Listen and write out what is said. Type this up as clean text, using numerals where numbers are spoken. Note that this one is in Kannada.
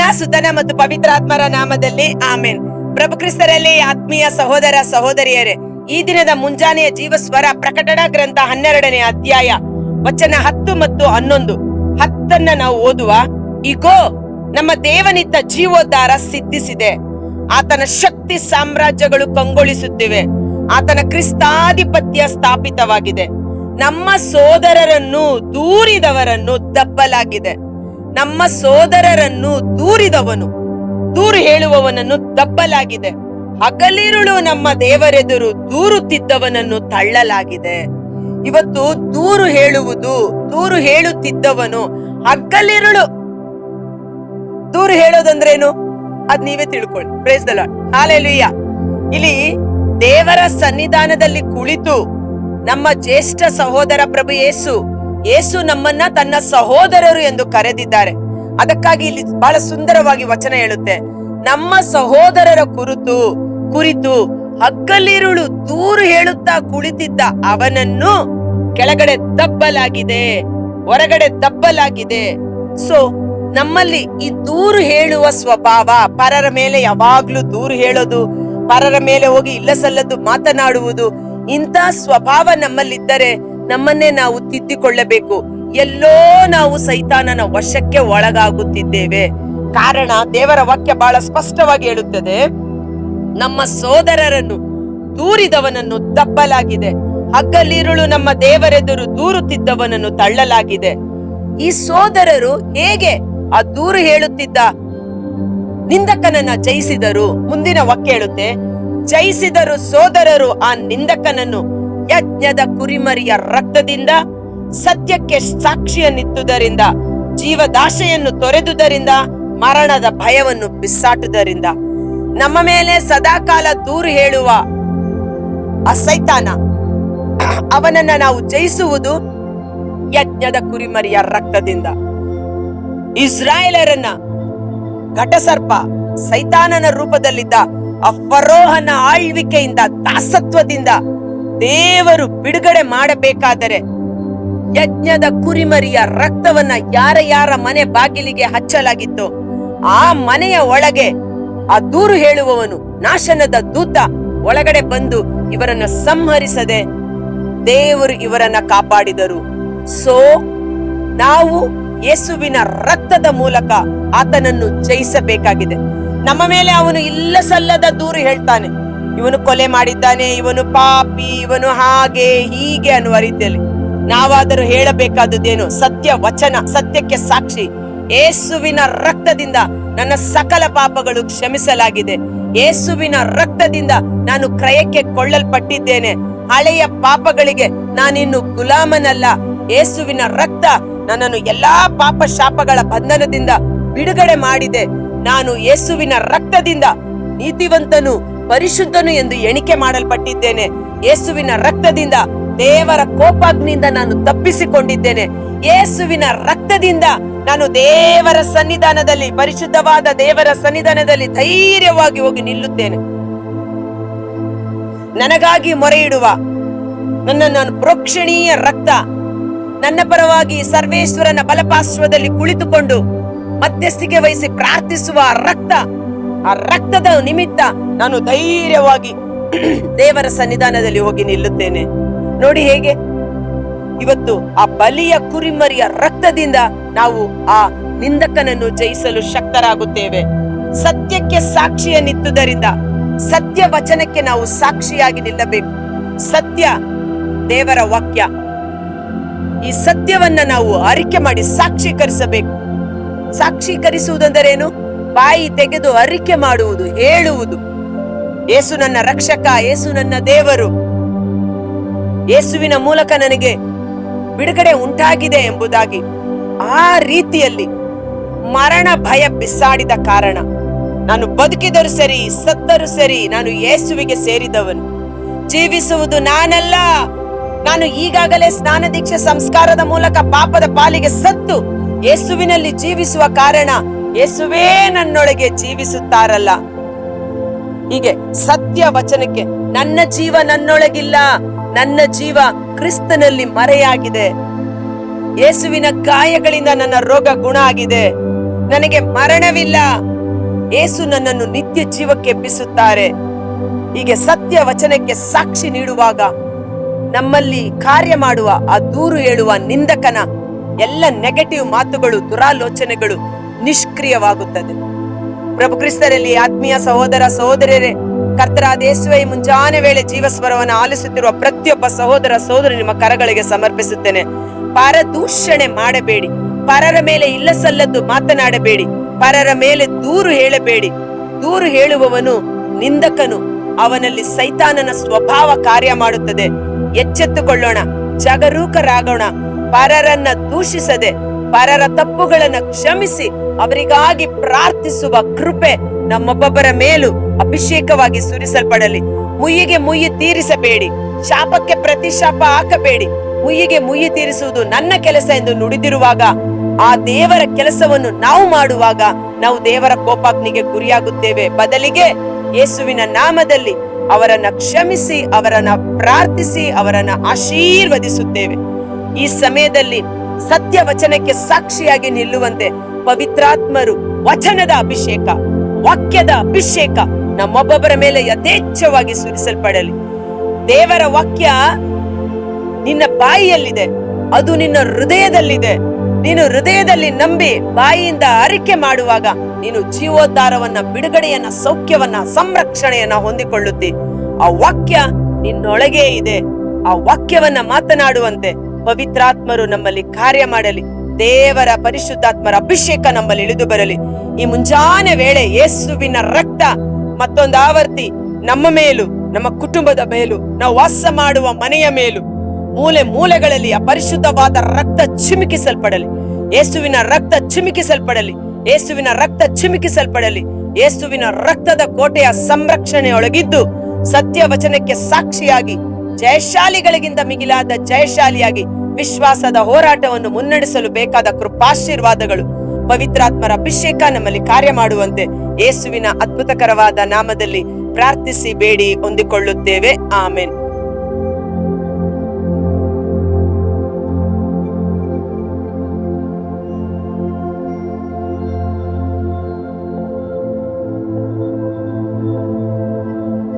ಪಿತನ ಸುತನ ಮತ್ತು ಪವಿತ್ರಾತ್ಮರ ನಾಮದಲ್ಲಿ ಆಮೇನ್. ಪ್ರಭು ಕ್ರಿಸ್ತರಲ್ಲಿ ಆತ್ಮೀಯ ಸಹೋದರ ಸಹೋದರಿಯರೇ, ಈ ದಿನದ ಮುಂಜಾನೆಯ ಜೀವಸ್ವರ ಪ್ರಕಟಣಾ ಗ್ರಂಥ 12ನೇ ಅಧ್ಯಾಯ ವಚನ 10 ಮತ್ತು 11. 10 ನಾವು ಓದುವ. ಇಗೋ, ನಮ್ಮ ದೇವನಿತ್ತ ಜೀವೋದ್ಧಾರ ಸಿದ್ಧಿಸಿದೆ, ಆತನ ಶಕ್ತಿ ಸಾಮ್ರಾಜ್ಯಗಳು ಕಂಗೊಳಿಸುತ್ತಿವೆ, ಆತನ ಕ್ರಿಸ್ತಾಧಿಪತ್ಯ ಸ್ಥಾಪಿತವಾಗಿದೆ. ನಮ್ಮ ಸೋದರರನ್ನು ದೂರಿದವರನ್ನು ದಬ್ಬಲಾಗಿದೆ. ನಮ್ಮ ಸೋದರರನ್ನು ದೂರು ಹೇಳುವವನನ್ನು ದಬ್ಬಲಾಗಿದೆ. ಹಗಲಿರುಳು ನಮ್ಮ ದೇವರೆದುರು ದೂರುತ್ತಿದ್ದವನನ್ನು ತಳ್ಳಲಾಗಿದೆ. ಇವತ್ತು ದೂರು ಹೇಳುತ್ತಿದ್ದವನು ಹಗಲಿರುಳು ದೂರು ಹೇಳೋದಂದ್ರೇನು ಅದ್ ನೀವೇ ತಿಳ್ಕೊಳ್ಳಿ. Praise the lord, hallelujah. ಇಲ್ಲಿ ದೇವರ ಸನ್ನಿಧಾನದಲ್ಲಿ ಕುಳಿತು ನಮ್ಮ ಜ್ಯೇಷ್ಠ ಸಹೋದರ ಪ್ರಭು ಯೇಸು ನಮ್ಮನ್ನ ತನ್ನ ಸಹೋದರರು ಎಂದು ಕರೆದಿದ್ದಾರೆ. ಅದಕ್ಕಾಗಿ ಇಲ್ಲಿ ಬಹಳ ಸುಂದರವಾಗಿ ವಚನ ಹೇಳುತ್ತೆ, ನಮ್ಮ ಸಹೋದರರ ಕುರಿತು ಹಗಲಿರುಳು ದೂರು ಹೇಳುತ್ತಾ ಕುಳಿತಿದ್ದ ಅವನನ್ನು ಕೆಳಗಡೆ ದಬ್ಬಲಾಗಿದೆ, ಹೊರಗಡೆ ದಬ್ಬಲಾಗಿದೆ. ಸೊ ನಮ್ಮಲ್ಲಿ ಈ ದೂರು ಹೇಳುವ ಸ್ವಭಾವ, ಪರರ ಮೇಲೆ ಯಾವಾಗ್ಲೂ ದೂರು ಹೇಳೋದು, ಪರರ ಮೇಲೆ ಹೋಗಿ ಇಲ್ಲಸಲ್ಲದ್ದು ಮಾತನಾಡುವುದು, ಇಂಥ ಸ್ವಭಾವ ನಮ್ಮಲ್ಲಿದ್ದರೆ ನಮ್ಮನ್ನೇ ನಾವು ತಿದ್ದಿಕೊಳ್ಳಬೇಕು. ಎಲ್ಲೋ ನಾವು ಸೈತಾನನ ವಶಕ್ಕೆ ಒಳಗಾಗುತ್ತಿದ್ದೇವೆ. ಕಾರಣ ದೇವರ ವಾಕ್ಯ ಬಹಳ ಸ್ಪಷ್ಟವಾಗಿ ಹೇಳುತ್ತದೆ, ನಮ್ಮ ಸೋದರರನ್ನು ದೂರಿದವನನ್ನು ದಬ್ಬಲಾಗಿದೆ, ಹಗಲಿರುಳು ನಮ್ಮ ದೇವರೆದುರು ದೂರುತ್ತಿದ್ದವನನ್ನು ತಳ್ಳಲಾಗಿದೆ. ಈ ಸೋದರರು ಹೇಗೆ ಆ ದೂರು ಹೇಳುತ್ತಿದ್ದ ನಿಂದಕನನ್ನ ಜಯಿಸಿದರು? ಮುಂದಿನ ವಾಕ್ಯ ಹೇಳುತ್ತೆ, ಜಯಿಸಿದರು ಸೋದರರು ಆ ನಿಂದಕನನ್ನು ಯಜ್ಞದ ಕುರಿಮರಿಯ ರಕ್ತದಿಂದ, ಸತ್ಯಕ್ಕೆ ಸಾಕ್ಷಿಯನ್ನಿತ್ತುದರಿಂದ, ಜೀವದಾಶೆಯನ್ನು ತೊರೆದುದರಿಂದ, ಮರಣದ ಭಯವನ್ನು ಬಿಸಾಟುದರಿಂದ. ನಮ್ಮ ಮೇಲೆ ಸದಾಕಾಲ ದೂರು ಹೇಳುವ ಆ ಸೈತಾನ, ಅವನನ್ನ ನಾವು ಜಯಿಸುವುದು ಯಜ್ಞದ ಕುರಿಮರಿಯ ರಕ್ತದಿಂದ. ಇಸ್ರಾಯೇಲರನ್ನ ಘಟಸರ್ಪ ಸೈತಾನನ ರೂಪದಲ್ಲಿದ್ದ ಆ ಫರೋಹನ ಆಳ್ವಿಕೆಯಿಂದ, ದಾಸತ್ವದಿಂದ ದೇವರು ಬಿಡುಗಡೆ ಮಾಡಬೇಕಾದರೆ ಯಜ್ಞದ ಕುರಿಮರಿಯ ರಕ್ತವನ್ನ ಯಾರ ಮನೆ ಬಾಗಿಲಿಗೆ ಹಚ್ಚಲಾಗಿತ್ತು, ಆ ಮನೆಯ ಒಳಗೆ ಆ ದೂರು ಹೇಳುವವನು, ನಾಶನದ ದೂತ ಒಳಗಡೆ ಬಂದು ಇವರನ್ನ ಸಂಹರಿಸದೆ ದೇವರು ಇವರನ್ನ ಕಾಪಾಡಿದರು. ಸೋ ನಾವು ಯೇಸುವಿನ ರಕ್ತದ ಮೂಲಕ ಆತನನ್ನು ಜಯಿಸಬೇಕಾಗಿದೆ. ನಮ್ಮ ಮೇಲೆ ಅವನು ಇಲ್ಲ ಸಲ್ಲದ ದೂರು ಹೇಳ್ತಾನೆ, ಇವನು ಕೊಲೆ ಮಾಡಿದ್ದಾನೆ, ಇವನು ಪಾಪಿ, ಇವನು ಹಾಗೆ ಹೀಗೆ ಅನ್ನುವ ರೀತಿಯಲ್ಲಿ. ನಾವಾದರೂ ಹೇಳಬೇಕಾದದ್ದೇನು? ಸತ್ಯ ವಚನ, ಸತ್ಯಕ್ಕೆ ಸಾಕ್ಷಿ. ಯೇಸುವಿನ ರಕ್ತದಿಂದ ನನ್ನ ಸಕಲ ಪಾಪಗಳು ಕ್ಷಮಿಸಲಾಗಿದೆ. ಯೇಸುವಿನ ರಕ್ತದಿಂದ ನಾನು ಕ್ರಯಕ್ಕೆ ಕೊಳ್ಳಲ್ಪಟ್ಟಿದ್ದೇನೆ. ಹಳೆಯ ಪಾಪಗಳಿಗೆ ನಾನಿನ್ನು ಗುಲಾಮನಲ್ಲ. ಯೇಸುವಿನ ರಕ್ತ ನನ್ನನ್ನು ಎಲ್ಲಾ ಪಾಪ ಶಾಪಗಳ ಬಂಧನದಿಂದ ಬಿಡುಗಡೆ ಮಾಡಿದೆ. ನಾನು ಯೇಸುವಿನ ರಕ್ತದಿಂದ ನೀತಿವಂತನು, ಪರಿಶುದ್ಧನು ಎಂದು ಎಣಿಕೆ ಮಾಡಲ್ಪಟ್ಟಿದ್ದೇನೆ. ಯೇಸುವಿನ ರಕ್ತದಿಂದ ದೇವರ ಕೋಪಾಗ್ನಿಯಿಂದ ನಾನು ತಪ್ಪಿಸಿಕೊಂಡಿದ್ದೇನೆ. ಯೇಸುವಿನ ರಕ್ತದಿಂದ ನಾನು ದೇವರ ಸನ್ನಿಧಾನದಲ್ಲಿ, ಪರಿಶುದ್ಧವಾದ ದೇವರ ಸನ್ನಿಧಾನದಲ್ಲಿ ಧೈರ್ಯವಾಗಿ ಹೋಗಿ ನಿಲ್ಲುತ್ತೇನೆ. ನನಗಾಗಿ ಮೊರೆ ಇಡುವ ನನ್ನ ಪ್ರೋಕ್ಷಣೀಯ ರಕ್ತ, ನನ್ನ ಪರವಾಗಿ ಸರ್ವೇಶ್ವರನ ಬಲಪಾರ್ಶ್ವದಲ್ಲಿ ಕುಳಿತುಕೊಂಡು ಮಧ್ಯಸ್ಥಿಕೆ ವಹಿಸಿ ಪ್ರಾರ್ಥಿಸುವ ಆ ರಕ್ತದ ನಿಮಿತ್ತ ನಾನು ಧೈರ್ಯವಾಗಿ ದೇವರ ಸನ್ನಿಧಾನದಲ್ಲಿ ಹೋಗಿ ನಿಲ್ಲುತ್ತೇನೆ. ನೋಡಿ ಹೇಗೆ ಇವತ್ತು ಆ ಬಲಿಯ ಕುರಿಮರಿಯ ರಕ್ತದಿಂದ ನಾವು ಆ ನಿಂದಕನನ್ನು ಜಯಿಸಲು ಶಕ್ತರಾಗುತ್ತೇವೆ. ಸತ್ಯಕ್ಕೆ ಸಾಕ್ಷಿಯನ್ನಿತ್ತುದರಿಂದ, ಸತ್ಯ ವಚನಕ್ಕೆ ನಾವು ಸಾಕ್ಷಿಯಾಗಿ ನಿಲ್ಲಬೇಕು. ಸತ್ಯ ದೇವರ ವಾಕ್ಯ. ಈ ಸತ್ಯವನ್ನ ನಾವು ಅರಿಕೆ ಮಾಡಿ ಸಾಕ್ಷೀಕರಿಸಬೇಕು. ಸಾಕ್ಷೀಕರಿಸುವುದೆಂದರೇನು? ಬಾಯಿ ತೆಗೆದು ಅರಿಕೆ ಮಾಡುವುದು, ಹೇಳುವುದು. ಯೇಸು ನನ್ನ ರಕ್ಷಕ, ಯೇಸು ನನ್ನ ದೇವರು, ಯೇಸುವಿನ ಮೂಲಕ ನನಗೆ ಬಿಡುಗಡೆ ಉಂಟಾಗಿದೆ ಎಂಬುದಾಗಿ. ಆ ರೀತಿಯಲ್ಲಿ ಮರಣ ಭಯ ಬಿಸಾಡಿದ ಕಾರಣ ನಾನು ಬದುಕಿದರೂ ಸರಿ, ಸತ್ತರೂ ಸರಿ, ನಾನು ಯೇಸುವಿಗೆ ಸೇರಿದವನು. ಜೀವಿಸುವುದು ನಾನಲ್ಲ, ನಾನು ಈಗಾಗಲೇ ಸ್ನಾನ ದೀಕ್ಷೆ ಸಂಸ್ಕಾರದ ಮೂಲಕ ಪಾಪದ ಪಾಲಿಗೆ ಸತ್ತು ಯೇಸುವಿನಲ್ಲಿ ಜೀವಿಸುವ ಕಾರಣ ಯೇಸುವೇ ನನ್ನೊಳಗೆ ಜೀವಿಸುತ್ತಾರಲ್ಲ. ಹೀಗೆ ಸತ್ಯ ವಚನಕ್ಕೆ ನನ್ನ ಜೀವ ನನ್ನೊಳಗಿಲ್ಲ, ನನ್ನ ಜೀವ ಕ್ರಿಸ್ತನಲ್ಲಿ ಮರೆಯಾಗಿದೆ. ಯೇಸುವಿನ ಗಾಯಗಳಿಂದ ನನ್ನ ರೋಗ ಗುಣ ಆಗಿದೆ. ನನಗೆ ಮರಣವಿಲ್ಲ, ಯೇಸು ನನ್ನನ್ನು ನಿತ್ಯ ಜೀವಕ್ಕೆ ಎಬ್ಬಿಸುತ್ತಾರೆ. ಹೀಗೆ ಸತ್ಯ ವಚನಕ್ಕೆ ಸಾಕ್ಷಿ ನೀಡುವಾಗ ನಮ್ಮಲ್ಲಿ ಕಾರ್ಯ ಮಾಡುವ ಆ ದೂರು ಹೇಳುವ ನಿಂದಕನ ಎಲ್ಲ ನೆಗೆಟಿವ್ ಮಾತುಗಳು, ದುರಾಲೋಚನೆಗಳು ನಿಷ್ಕ್ರಿಯವಾಗುತ್ತದೆ. ಪ್ರಭು ಕ್ರಿಸ್ತರಲ್ಲಿ ಆತ್ಮೀಯ ಸಹೋದರ ಸಹೋದರರೇ, ಕರ್ತರಾದ ಯೇಸುವೇ, ಮುಂಜಾನೆ ವೇಳೆ ಜೀವಸ್ವರವನ್ನು ಆಲಿಸುತ್ತಿರುವ ಪ್ರತಿಯೊಬ್ಬ ಸಹೋದರ ಸಹೋದರಿ ನಿಮ್ಮ ಕರಗಳಿಗೆ ಸಮರ್ಪಿಸುತ್ತೇನೆ. ಪರದೂಷಣೆ ಮಾಡಬೇಡಿ, ಪರರ ಮೇಲೆ ಇಲ್ಲಸಲ್ಲದ್ದು ಮಾತನಾಡಬೇಡಿ, ಪರರ ಮೇಲೆ ದೂರು ಹೇಳಬೇಡಿ. ದೂರು ಹೇಳುವವನು ನಿಂದಕನು, ಅವನಲ್ಲಿ ಸೈತಾನನ ಸ್ವಭಾವ ಕಾರ್ಯ ಮಾಡುತ್ತದೆ. ಎಚ್ಚೆತ್ತುಕೊಳ್ಳೋಣ, ಜಾಗರೂಕರಾಗೋಣ. ಪರರನ್ನ ದೂಷಿಸದೆ ಪರರ ತಪ್ಪುಗಳನ್ನ ಕ್ಷಮಿಸಿ ಅವರಿಗಾಗಿ ಪ್ರಾರ್ಥಿಸುವ ಕೃಪೆ ನಮ್ಮೊಬ್ಬೊಬ್ಬರ ಮೇಲೂ ಅಭಿಷೇಕವಾಗಿ ಸುರಿಸಲ್ಪಡಲಿ. ಮುಯ್ಯಿಗೆ ಮುಯ್ಯಿ ತೀರಿಸಬೇಡಿ, ಶಾಪಕ್ಕೆ ಪ್ರತಿ ಶಾಪ ಹಾಕಬೇಡಿ. ಮುಯ್ಯಿಗೆ ಮುಯ್ಯಿ ತೀರಿಸುವುದು ನನ್ನ ಕೆಲಸ ಎಂದು ನುಡಿದಿರುವಾಗ, ಆ ದೇವರ ಕೆಲಸವನ್ನು ನಾವು ಮಾಡುವಾಗ ನಾವು ದೇವರ ಕೋಪಾಗ್ನಿಗೆ ಗುರಿಯಾಗುತ್ತೇವೆ. ಬದಲಿಗೆ ಯೇಸುವಿನ ನಾಮದಲ್ಲಿ ಅವರನ್ನ ಕ್ಷಮಿಸಿ, ಅವರನ್ನ ಪ್ರಾರ್ಥಿಸಿ, ಅವರನ್ನ ಆಶೀರ್ವದಿಸುತ್ತೇವೆ. ಈ ಸಮಯದಲ್ಲಿ ಸತ್ಯ ವಚನಕ್ಕೆ ಸಾಕ್ಷಿಯಾಗಿ ನಿಲ್ಲುವಂತೆ ಪವಿತ್ರಾತ್ಮರು ವಚನದ ಅಭಿಷೇಕ, ವಾಕ್ಯದ ಅಭಿಷೇಕ ನಮ್ಮೊಬ್ಬೊಬ್ಬರ ಮೇಲೆ ಯಥೇಚ್ಛವಾಗಿ ಸುರಿಸಲ್ಪಡಲಿ. ದೇವರ ವಾಕ್ಯ ನಿನ್ನ ಬಾಯಿಯಲ್ಲಿದೆ, ಅದು ನಿನ್ನ ಹೃದಯದಲ್ಲಿದೆ. ನೀನು ಹೃದಯದಲ್ಲಿ ನಂಬಿ ಬಾಯಿಯಿಂದ ಅರಿಕೆ ಮಾಡುವಾಗ ನೀನು ಜೀವೋದ್ಧಾರವನ್ನ, ಬಿಡುಗಡೆಯನ್ನ, ಸೌಖ್ಯವನ್ನ, ಸಂರಕ್ಷಣೆಯನ್ನ ಹೊಂದಿಕೊಳ್ಳುತ್ತಿ. ಆ ವಾಕ್ಯ ನಿನ್ನೊಳಗೆ ಇದೆ. ಆ ವಾಕ್ಯವನ್ನ ಮಾತನಾಡುವಂತೆ ಪವಿತ್ರಾತ್ಮರು ನಮ್ಮಲ್ಲಿ ಕಾರ್ಯ ಮಾಡಲಿ. ದೇವರ ಪರಿಶುದ್ಧಾತ್ಮರ ಅಭಿಷೇಕ ನಮ್ಮಲ್ಲಿ ಇಳಿದು ಬರಲಿ. ಈ ಮುಂಜಾನೆ ವೇಳೆ ಯೇಸುವಿನ ರಕ್ತ ಮತ್ತೊಂದು ಆವರ್ತಿ ನಮ್ಮ ಮೇಲೂ, ನಮ್ಮ ಕುಟುಂಬದ ಮೇಲೂ, ನಾವು ವಾಸ ಮಾಡುವ ಮನೆಯ ಮೇಲೂ, ಮೂಲೆ ಮೂಲೆಗಳಲ್ಲಿ ಆ ಪರಿಶುದ್ಧವಾದ ರಕ್ತ ಚಿಮುಕಿಸಲ್ಪಡಲಿ. ಯೇಸುವಿನ ರಕ್ತ ಚಿಮುಕಿಸಲ್ಪಡಲಿ. ಯೇಸುವಿನ ರಕ್ತ ಚಿಮುಕಿಸಲ್ಪಡಲಿ. ಯೇಸುವಿನ ರಕ್ತದ ಕೋಟೆಯ ಸಂರಕ್ಷಣೆಯೊಳಗಿದ್ದು ಸತ್ಯ ವಚನಕ್ಕೆ ಸಾಕ್ಷಿಯಾಗಿ ಜಯಶಾಲಿಗಳಿಗಿಂತ ಮಿಗಿಲಾದ ಜಯಶಾಲಿಯಾಗಿ ವಿಶ್ವಾಸದ ಹೋರಾಟವನ್ನು ಮುನ್ನಡೆಸಲು ಬೇಕಾದ ಕೃಪಾಶೀರ್ವಾದಗಳು, ಪವಿತ್ರಾತ್ಮರ ಅಭಿಷೇಕ ನಮ್ಮಲ್ಲಿ ಕಾರ್ಯ ಮಾಡುವಂತೆ ಯೇಸುವಿನ ಅದ್ಭುತಕರವಾದ ನಾಮದಲ್ಲಿ ಪ್ರಾರ್ಥಿಸಿ ಬೇಡಿ ಹೊಂದಿಕೊಳ್ಳುತ್ತೇವೆ. ಆಮೆನ್.